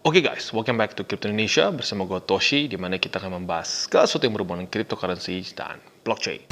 Oke guys, welcome back to Crypto Indonesia bersama gue Toshi, di mana kita akan membahas segala sesuatu yang berhubungan dengan cryptocurrency dan blockchain.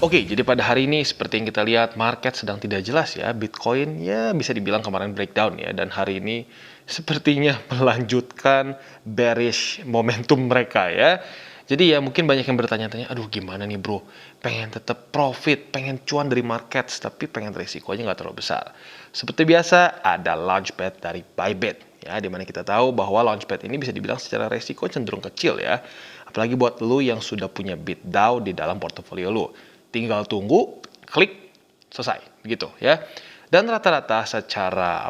Oke, jadi pada hari ini seperti yang kita lihat market sedang tidak jelas ya. Bitcoin ya bisa dibilang kemarin breakdown ya, dan hari ini sepertinya melanjutkan bearish momentum mereka ya. Jadi ya mungkin banyak yang bertanya-tanya, aduh gimana nih bro, pengen tetap profit, pengen cuan dari market, tapi pengen resikonya nggak terlalu besar. Seperti biasa ada launchpad dari Bybit ya, dimana kita tahu bahwa launchpad ini bisa dibilang secara resiko cenderung kecil ya. Apalagi buat lu yang sudah punya BitDAO di dalam portofolio lu. Tinggal tunggu, klik, selesai, begitu ya. Dan rata-rata secara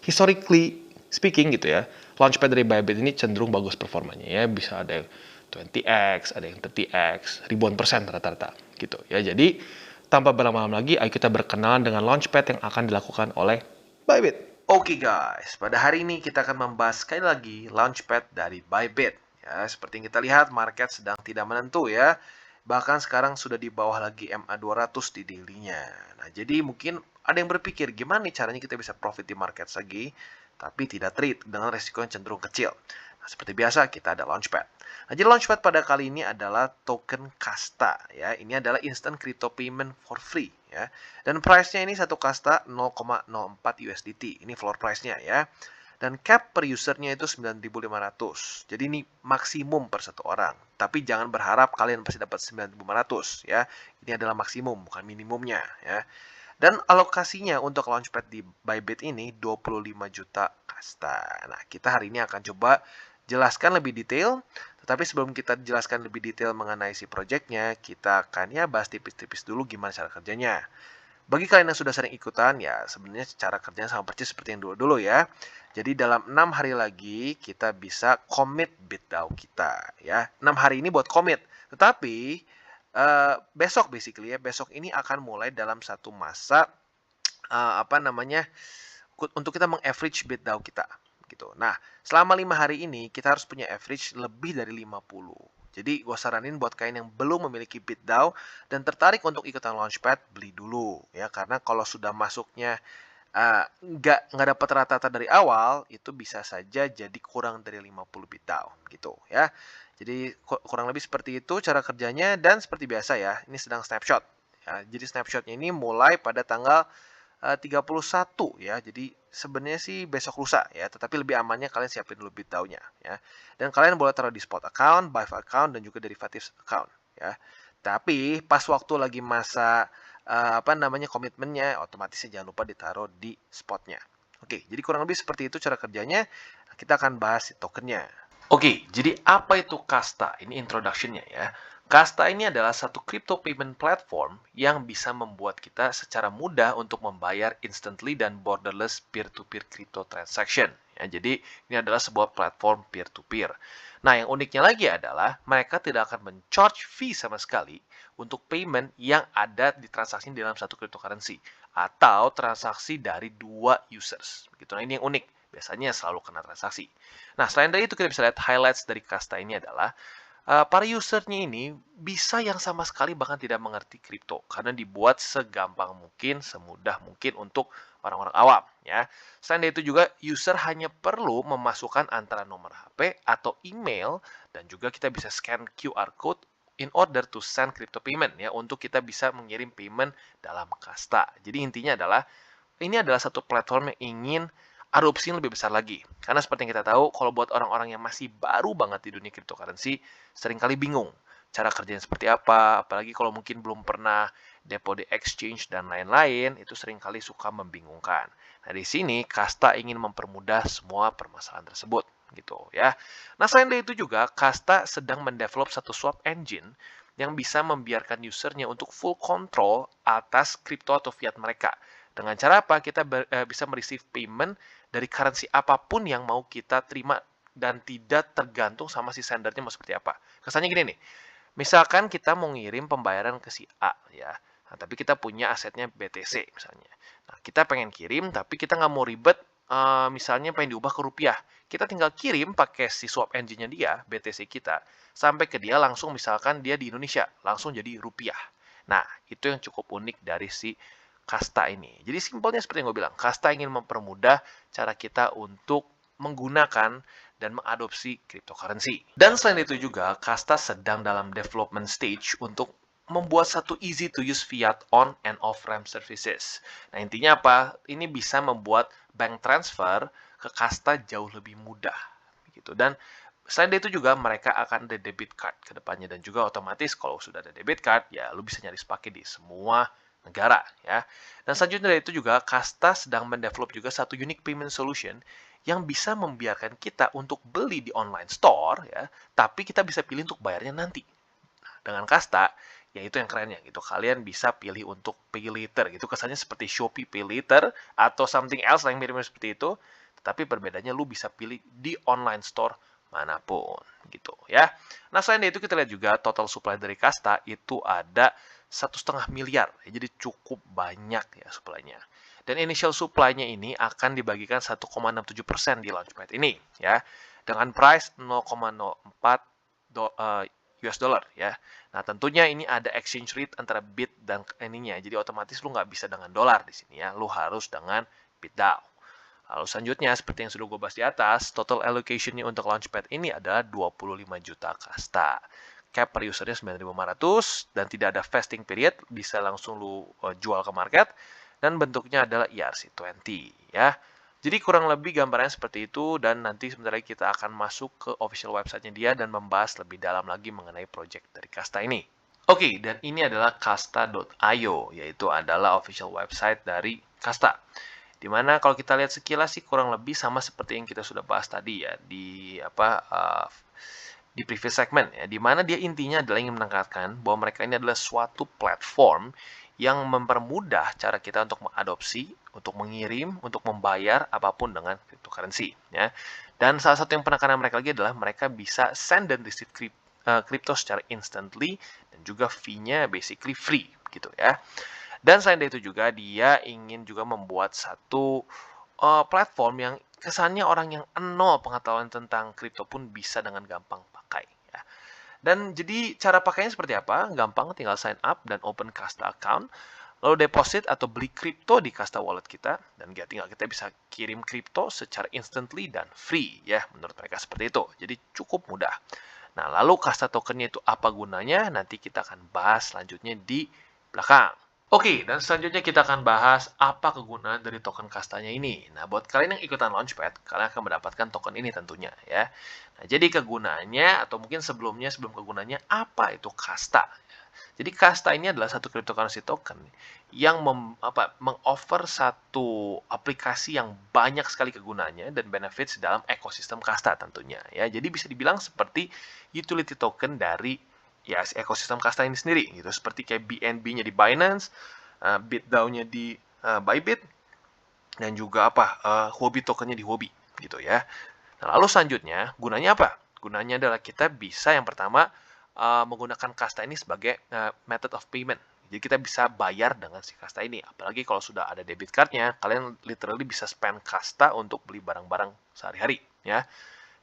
historically speaking gitu ya, launchpad dari Bybit ini cenderung bagus performanya ya, bisa ada yang 20x, ada yang 30x, ribuan persen rata-rata gitu ya. Jadi tanpa berlama-lama lagi, ayo kita berkenalan dengan launchpad yang akan dilakukan oleh Bybit. Oke guys, pada hari ini kita akan membahas sekali lagi launchpad dari Bybit. Ya, seperti yang kita lihat market sedang tidak menentu ya. Bahkan sekarang sudah di bawah lagi MA200 di daily-nya. Nah, jadi mungkin ada yang berpikir gimana nih caranya kita bisa profit di market lagi tapi tidak trade dengan resiko yang cenderung kecil. Nah, seperti biasa kita ada launchpad. Nah, jadi launchpad pada kali ini adalah token Kasta ya. Ini adalah instant crypto payment for free ya. Dan price-nya ini satu Kasta 0,04 USDT. Ini floor price-nya ya. Dan cap per usernya itu 9.500. Jadi ini maksimum per satu orang. Tapi jangan berharap kalian pasti dapat 9.500 ya. Ini adalah maksimum, bukan minimumnya ya. Dan alokasinya untuk launchpad di Bybit ini 25 juta kasta. Nah, kita hari ini akan coba jelaskan lebih detail. Tetapi sebelum kita jelaskan lebih detail mengenai si projectnya, kita akan ya bahas tipis-tipis dulu gimana cara kerjanya. Bagi kalian yang sudah sering ikutan, ya sebenarnya cara kerjanya sama persis seperti yang dulu-dulu ya. Jadi dalam 6 hari lagi kita bisa commit BitDAO kita ya. 6 hari ini buat commit. Tetapi besok basically ya, besok ini akan mulai dalam satu masa untuk kita meng-average BitDAO kita gitu. Nah, selama 5 hari ini kita harus punya average lebih dari 50. Jadi gue saranin buat kalian yang belum memiliki BitDAO dan tertarik untuk ikutan launchpad, beli dulu ya, karena kalau sudah masuknya nggak dapat rata-rata dari awal, itu bisa saja jadi kurang dari 50 BitDAO gitu ya. Jadi kurang lebih seperti itu cara kerjanya, dan seperti biasa ya, ini sedang snapshot ya. Jadi snapshotnya ini mulai pada tanggal 31 ya. Jadi sebenarnya sih besok lusa ya, tetapi lebih amannya kalian siapin dulu BitDAO-nya ya. Dan kalian boleh taruh di spot account, buy account, dan juga derivative account ya. Tapi pas waktu lagi masa komitmennya, otomatis jangan lupa ditaruh di spotnya. Oke, jadi kurang lebih seperti itu cara kerjanya. Kita akan bahas tokennya. Oke, jadi apa itu Kasta? Ini introduction-nya ya. Kasta ini adalah satu crypto payment platform yang bisa membuat kita secara mudah untuk membayar instantly dan borderless peer-to-peer crypto transaction. Ya, jadi ini adalah sebuah platform peer-to-peer. Nah, yang uniknya lagi adalah mereka tidak akan men-charge fee sama sekali untuk payment yang ada di transaksi di dalam satu cryptocurrency atau transaksi dari dua users. Begitu. Nah, ini yang unik. Biasanya selalu kena transaksi. Nah, selain dari itu kita bisa lihat highlights dari Kasta ini adalah para usernya ini bisa yang sama sekali bahkan tidak mengerti kripto karena dibuat segampang mungkin, semudah mungkin untuk orang-orang awam ya. Selain dari itu juga user hanya perlu memasukkan antara nomor HP atau email, dan juga kita bisa scan QR code in order to send crypto payment ya, untuk kita bisa mengirim payment dalam Kasta. Jadi intinya adalah ini adalah satu platform yang ingin adopsi yang lebih besar lagi. Karena seperti yang kita tahu, kalau buat orang-orang yang masih baru banget di dunia cryptocurrency, seringkali bingung cara kerjanya seperti apa, apalagi kalau mungkin belum pernah depo di exchange dan lain-lain, itu seringkali suka membingungkan. Nah, di sini Kasta ingin mempermudah semua permasalahan tersebut gitu ya. Nah, selain dari itu juga Kasta sedang mendevelop satu swap engine yang bisa membiarkan usernya untuk full control atas kripto atau fiat mereka. Dengan cara apa? Kita bisa mereceive payment dari currency apapun yang mau kita terima dan tidak tergantung sama si sendernya mau seperti apa. Kesannya gini nih, misalkan kita mau ngirim pembayaran ke si A ya, nah, tapi kita punya asetnya BTC misalnya. Nah, kita pengen kirim tapi kita nggak mau ribet, misalnya pengen diubah ke rupiah. Kita tinggal kirim pakai si swap engine-nya dia, BTC kita, sampai ke dia langsung, misalkan dia di Indonesia, langsung jadi rupiah. Nah, itu yang cukup unik dari si Kasta ini. Jadi simpelnya seperti yang gue bilang, Kasta ingin mempermudah cara kita untuk menggunakan dan mengadopsi cryptocurrency. Dan selain itu juga, Kasta sedang dalam development stage untuk membuat satu easy to use fiat on and off ramp services. Nah, intinya apa? Ini bisa membuat bank transfer ke Kasta jauh lebih mudah gitu. Dan selain itu juga mereka akan ada debit card ke depannya dan juga otomatis kalau sudah ada debit card ya lu bisa nyaris pakai di semua negara ya. Dan selanjutnya dari itu juga Kasta sedang mendevelop juga satu unique payment solution yang bisa membiarkan kita untuk beli di online store ya, tapi kita bisa pilih untuk bayarnya nanti. Nah, dengan Kasta ya itu yang kerennya gitu. Kalian bisa pilih untuk pay later gitu. Kesannya seperti Shopee pay later atau something else yang mirip-mirip seperti itu. Tetapi perbedaannya lu bisa pilih di online store manapun gitu ya. Nah selain itu kita lihat juga total supply dari Kasta itu ada 1,5 miliar, jadi cukup banyak ya supply-nya. Dan initial supply-nya ini akan dibagikan 1,67% di Launchpad ini ya, dengan price 0,04 US dollar ya. Nah tentunya ini ada exchange rate antara BIT dan ininya, jadi otomatis lu nggak bisa dengan dolar di sini ya, lu harus dengan BitDAO. Lalu selanjutnya, seperti yang sudah gue bahas di atas, total allocation-nya untuk Launchpad ini adalah 25 juta Kasta. Cap per usernya 9.500 dan tidak ada vesting period, bisa langsung lu jual ke market, dan bentuknya adalah ERC20 ya. Jadi kurang lebih gambarannya seperti itu, dan nanti sebentar lagi kita akan masuk ke official website-nya dia dan membahas lebih dalam lagi mengenai project dari Kasta ini. Oke, dan ini adalah kasta.io, yaitu adalah official website dari Kasta. Dimana kalau kita lihat sekilas sih kurang lebih sama seperti yang kita sudah bahas tadi ya di previous segment ya, dimana dia intinya adalah ingin menekankan bahwa mereka ini adalah suatu platform yang mempermudah cara kita untuk mengadopsi, untuk mengirim, untuk membayar apapun dengan cryptocurrency ya. Dan salah satu yang penekanan mereka lagi adalah mereka bisa send dan receive crypto secara instantly dan juga fee-nya basically free gitu ya. Dan selain dari itu juga dia ingin juga membuat satu platform yang kesannya orang yang nol pengetahuan tentang kripto pun bisa dengan gampang pakai ya. Dan jadi cara pakainya seperti apa? Gampang, tinggal sign up dan open Kasta account, lalu deposit atau beli kripto di Kasta wallet kita, dan tinggal kita bisa kirim kripto secara instantly dan free ya, menurut mereka seperti itu. Jadi cukup mudah. Nah, lalu Kasta tokennya itu apa gunanya? Nanti kita akan bahas selanjutnya di belakang. Oke, dan selanjutnya kita akan bahas apa kegunaan dari token Kastanya ini. Nah, buat kalian yang ikutan Launchpad, kalian akan mendapatkan token ini tentunya ya. Nah, jadi kegunaannya atau mungkin sebelum kegunaannya apa itu Kasta? Jadi Kasta ini adalah satu cryptocurrency token yang mengoffer satu aplikasi yang banyak sekali kegunaannya dan benefits dalam ekosistem Kasta tentunya ya. Jadi bisa dibilang seperti utility token dari ya ekosistem Kasta ini sendiri gitu, seperti kayak BNB-nya di Binance, BitDAO-nya di Bybit, dan juga Huobi tokennya di Huobi gitu ya. Nah, lalu selanjutnya gunanya apa? Gunanya adalah kita bisa yang pertama menggunakan Kasta ini sebagai method of payment. Jadi kita bisa bayar dengan si Kasta ini. Apalagi kalau sudah ada debit card-nya, kalian literally bisa spend Kasta untuk beli barang-barang sehari-hari ya.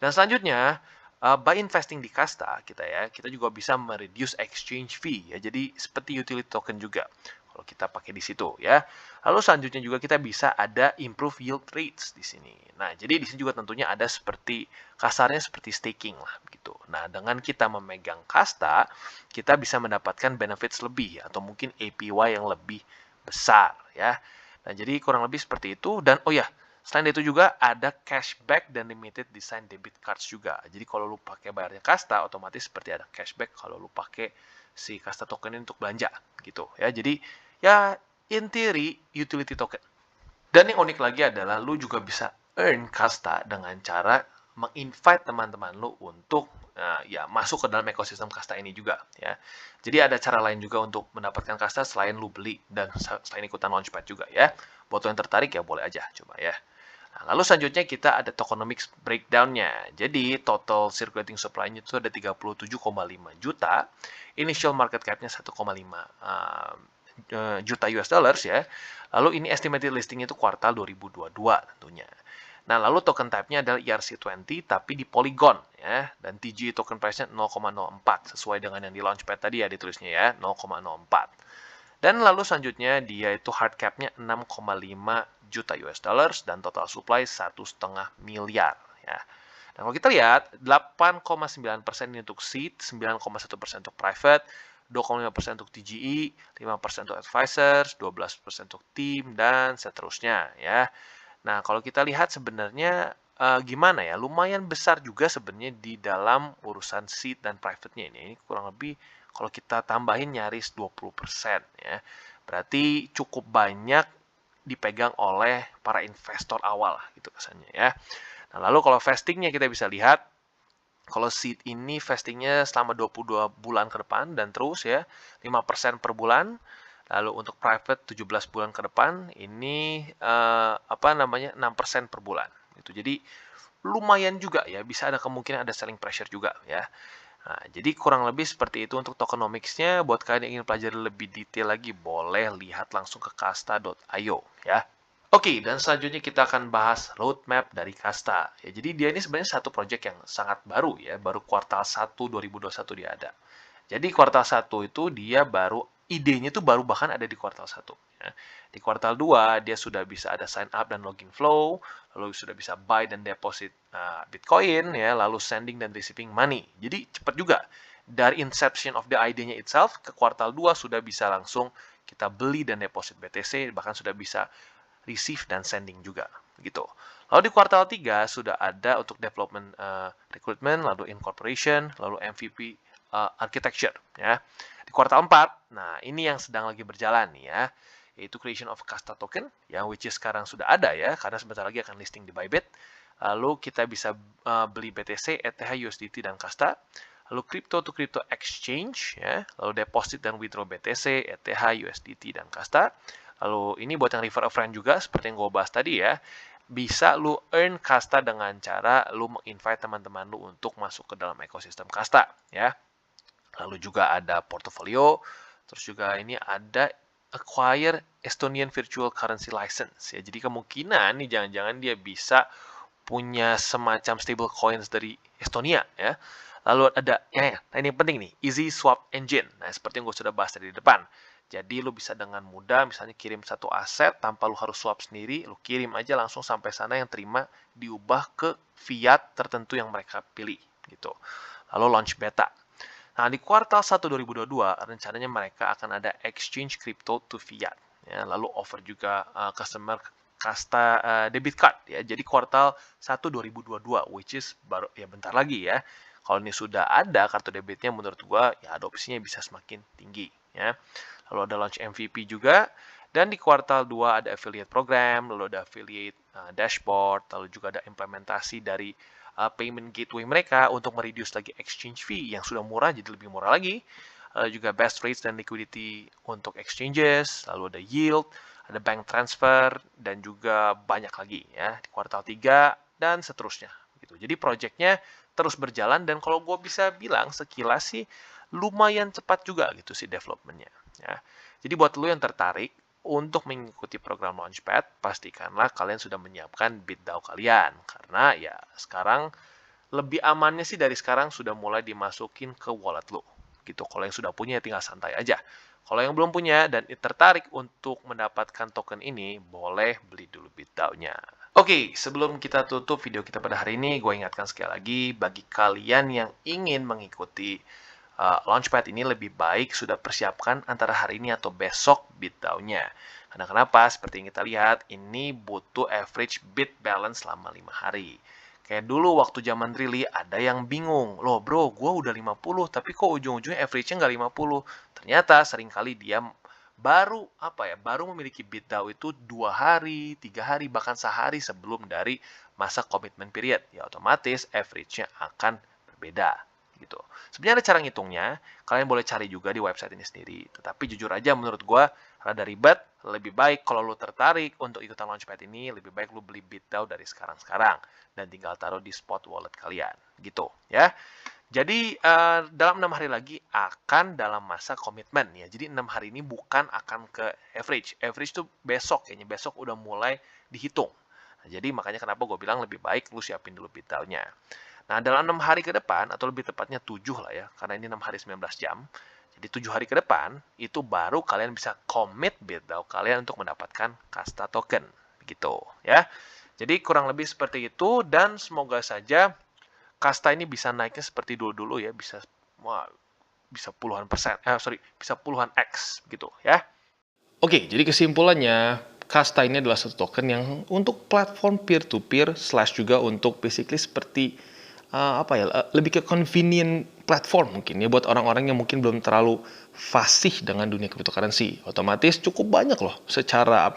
Dan selanjutnya by investing di Kasta kita juga bisa mereduce exchange fee ya. Jadi seperti utility token juga kalau kita pakai di situ ya. Lalu selanjutnya juga kita bisa ada improve yield rates di sini. Nah, jadi di sini juga tentunya ada seperti kasarnya seperti staking lah gitu. Nah, dengan kita memegang Kasta, kita bisa mendapatkan benefits lebih atau mungkin APY yang lebih besar ya. Nah, jadi kurang lebih seperti itu. Dan oh ya, selain itu juga ada cashback dan limited design debit cards juga. Jadi kalau lu pakai bayarnya Kasta, otomatis seperti ada cashback kalau lu pakai si Kasta token ini untuk belanja gitu ya. Jadi ya in theory utility token. Dan yang unik lagi adalah lu juga bisa earn Kasta dengan cara menginvite teman-teman lu untuk ya masuk ke dalam ekosistem Kasta ini juga ya. Jadi ada cara lain juga untuk mendapatkan Kasta selain lu beli dan selain ikutan Launchpad juga ya. Buat yang tertarik ya boleh aja coba ya. Nah, lalu selanjutnya kita ada tokenomics breakdown-nya. Jadi total circulating supply-nya itu ada 37,5 juta. Initial market cap-nya 1,5 juta US dollars ya. Lalu ini estimated listing itu kuartal 2022 tentunya. Nah, lalu token type-nya adalah ERC20 tapi di Polygon ya, dan TGE token price-nya 0,04 sesuai dengan yang di Launchpad tadi ya ditulisnya ya, 0,04. Dan lalu selanjutnya dia itu hard cap-nya 6,5 juta US dollars dan total supply 1,5 miliar ya. Nah, kalau kita lihat 8,9% ini untuk seed, 9,1% untuk private, 2,5% untuk TGE, 5% untuk advisors, 12% untuk team, dan seterusnya ya. Nah, kalau kita lihat sebenarnya gimana ya, lumayan besar juga sebenarnya di dalam urusan seed dan private-nya ini. Ini kurang lebih kalau kita tambahin nyaris 20% ya. Berarti cukup banyak dipegang oleh para investor awal gitu kesannya ya. Nah, lalu kalau vestingnya kita bisa lihat, kalau seed ini vestingnya selama 22 bulan ke depan dan terus ya, 5% per bulan. Lalu untuk private 17 bulan ke depan, ini 6% per bulan. Gitu. Jadi lumayan juga ya, bisa ada kemungkinan ada selling pressure juga ya. Nah, jadi kurang lebih seperti itu untuk tokenomics-nya. Buat kalian yang ingin pelajari lebih detail lagi, boleh lihat langsung ke kasta.io ya. Oke, dan selanjutnya kita akan bahas roadmap dari Kasta. Ya, jadi dia ini sebenarnya satu project yang sangat baru ya, baru kuartal 1 2021 dia ada. Jadi kuartal 1 itu dia baru, idenya itu baru bahkan ada di kuartal 1. Ya. Di kuartal 2 dia sudah bisa ada sign up dan login flow, lalu sudah bisa buy dan deposit Bitcoin, ya, lalu sending dan receiving money. Jadi cepat juga. Dari inception of the idenya itself ke kuartal 2 sudah bisa langsung kita beli dan deposit BTC, bahkan sudah bisa receive dan sending juga gitu. Lalu di kuartal 3 sudah ada untuk development recruitment, lalu incorporation, lalu MVP architecture ya. Di kuartal 4, nah ini yang sedang lagi berjalan nih ya, yaitu creation of Kasta token yang which is sekarang sudah ada ya, karena sebentar lagi akan listing di Bybit. Lalu kita bisa beli BTC, ETH, USDT dan Kasta. Lalu crypto to crypto exchange ya, lalu deposit dan withdraw BTC, ETH, USDT dan Kasta. Lalu ini buat yang refer a friend juga, seperti yang gue bahas tadi ya, bisa lu earn Kasta dengan cara lu menginvite teman-teman lu untuk masuk ke dalam ekosistem Kasta ya. Lalu juga ada portfolio, terus juga ini ada acquire Estonian Virtual Currency License ya. Jadi kemungkinan nih jangan-jangan dia bisa punya semacam stable coins dari Estonia ya. Lalu ada nah ini yang penting nih, Easy Swap Engine. Nah, seperti yang gue sudah bahas tadi di depan. Jadi lu bisa dengan mudah misalnya kirim satu aset tanpa lu harus swap sendiri, lu kirim aja langsung sampai sana, yang terima diubah ke fiat tertentu yang mereka pilih gitu. Lalu launch beta. Nah, di kuartal 1 2022 rencananya mereka akan ada exchange crypto to fiat ya, lalu offer juga customer Kasta debit card ya. Jadi kuartal 1 2022 which is baru ya bentar lagi ya. Kalau ini sudah ada kartu debitnya, menurut gua ya adopsinya bisa semakin tinggi ya. Lalu ada launch MVP juga, dan di kuartal 2 ada affiliate program, lalu ada affiliate dashboard, lalu juga ada implementasi dari payment gateway mereka untuk mereduce lagi exchange fee yang sudah murah jadi lebih murah lagi. Lalu juga best rates dan liquidity untuk exchanges, lalu ada yield, ada bank transfer, dan juga banyak lagi ya di kuartal 3 dan seterusnya gitu. Jadi projectnya terus berjalan, dan kalau gue bisa bilang sekilas sih lumayan cepat juga gitu sih developmentnya ya. Jadi buat lo yang tertarik untuk mengikuti program Launchpad, pastikanlah kalian sudah menyiapkan BitDAO kalian, karena ya sekarang lebih amannya sih dari sekarang sudah mulai dimasukin ke wallet lo gitu. Kalau yang sudah punya tinggal santai aja. Kalau yang belum punya dan tertarik untuk mendapatkan token ini, boleh beli dulu BitDAO-nya. Oke, sebelum kita tutup video kita pada hari ini, gue ingatkan sekali lagi, bagi kalian yang ingin mengikuti Launchpad ini, lebih baik sudah persiapkan antara hari ini atau besok BitDAO-nya. Karena kenapa? Seperti yang kita lihat, ini butuh average bit balance selama 5 hari. Kayak dulu waktu zaman Rili, ada yang bingung, loh bro, gue udah 50, tapi kok ujung-ujungnya average-nya nggak 50? Ternyata seringkali dia baru memiliki BitDAO itu 2 hari, 3 hari, bahkan sehari sebelum dari masa komitmen period. Ya otomatis average-nya akan berbeda gitu. Sebenarnya ada cara ngitungnya, kalian boleh cari juga di website ini sendiri. Tetapi jujur aja menurut gue rada ribet, lebih baik kalau lu tertarik untuk ikutan Launchpad ini, lebih baik lu beli BitDAO dari sekarang-sekarang dan tinggal taruh di spot wallet kalian gitu ya. Jadi dalam 6 hari lagi akan dalam masa komitmen ya. Jadi 6 hari ini bukan akan ke average. Average itu besok kayaknya, besok udah mulai dihitung. Jadi makanya kenapa gue bilang lebih baik lu siapin dulu BitDAO-nya. Nah, dalam 6 hari ke depan, atau lebih tepatnya 7 lah ya, karena ini 6 hari 19 jam. Jadi 7 hari ke depan, itu baru kalian bisa commit BitDAO kalian untuk mendapatkan Kasta token. Begitu ya. Jadi kurang lebih seperti itu, dan semoga saja Kasta ini bisa naiknya seperti dulu-dulu ya, bisa puluhan persen, bisa puluhan X gitu ya. Oke, jadi kesimpulannya, Kasta ini adalah satu token yang untuk platform peer-to-peer slash juga untuk basically seperti lebih ke convenient platform mungkin ya buat orang-orang yang mungkin belum terlalu fasih dengan dunia cryptocurrency. Otomatis cukup banyak loh secara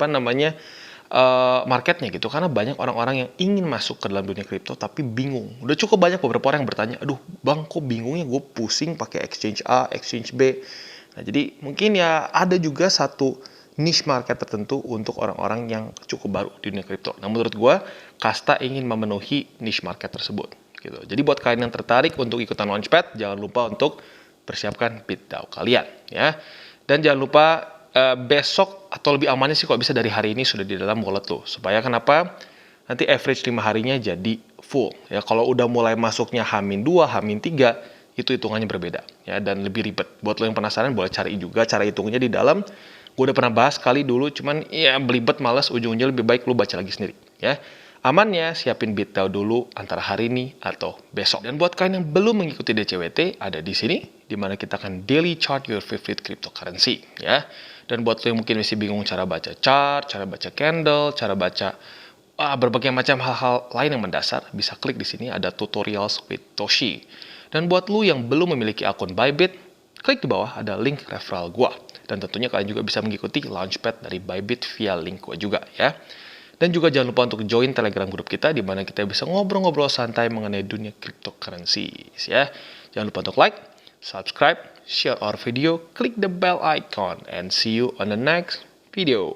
marketnya gitu, karena banyak orang-orang yang ingin masuk ke dalam dunia kripto tapi bingung. Udah cukup banyak beberapa orang yang bertanya, aduh bang kok bingungnya, gue pusing pakai exchange A, exchange B. Nah jadi mungkin ya ada juga satu niche market tertentu untuk orang-orang yang cukup baru di dunia kripto. Nah menurut gue, Kasta ingin memenuhi niche market tersebut gitu. Jadi buat kalian yang tertarik untuk ikutan Launchpad, jangan lupa untuk persiapkan BitDAO kalian ya. Dan jangan lupa besok atau lebih amannya sih kalau bisa dari hari ini sudah di dalam wallet lo. Supaya kenapa? Nanti average 5 harinya jadi full. Ya kalau udah mulai masuknya H-2, H-3, itu hitungannya berbeda ya dan lebih ribet. Buat lo yang penasaran boleh cari juga cara hitungnya di dalam. Gue udah pernah bahas kali dulu, cuman ya belibet males, ujung-ujungnya lebih baik lo baca lagi sendiri ya. Amannya siapin BitDAO dulu antara hari ini atau besok. Dan buat kalian yang belum mengikuti DCWT, ada di sini di mana kita akan daily chart your favorite cryptocurrency ya. Dan buat lo yang mungkin masih bingung cara baca chart, cara baca candle, cara baca berbagai macam hal-hal lain yang mendasar, bisa klik di sini ada tutorials with Toshi. Dan buat lo yang belum memiliki akun Bybit, klik di bawah ada link referral gua. Dan tentunya kalian juga bisa mengikuti Launchpad dari Bybit via link gua juga ya. Dan juga jangan lupa untuk join Telegram grup kita di mana kita bisa ngobrol-ngobrol santai mengenai dunia cryptocurrency ya. Jangan lupa untuk like, subscribe, share our video, klik the bell icon and see you on the next video.